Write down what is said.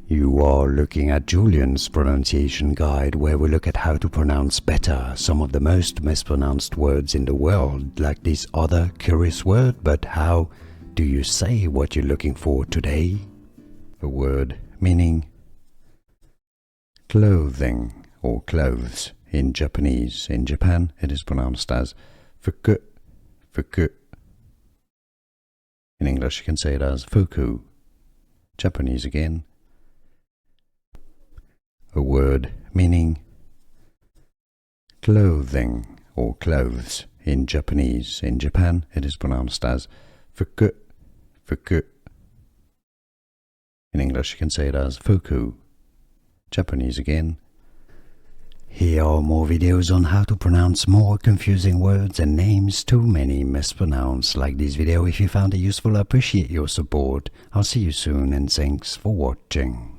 You are looking at Julian's pronunciation guide, where we look at how to pronounce better some of the most mispronounced words in the world, like this other curious word. But how do you say what you're looking for today? A word meaning clothing or clothes in Japanese. In Japan, it is pronounced as fuku, fuku. In English, you can say it as fuku. Japanese again. A word meaning clothing or clothes in Japanese. In Japan, it is pronounced as fuku, fuku. In English, you can say it as fuku. Japanese again. Here are more videos on how to pronounce more confusing words and names too many mispronounced. Like this video if you found it useful. I appreciate your support. I'll see you soon and thanks for watching.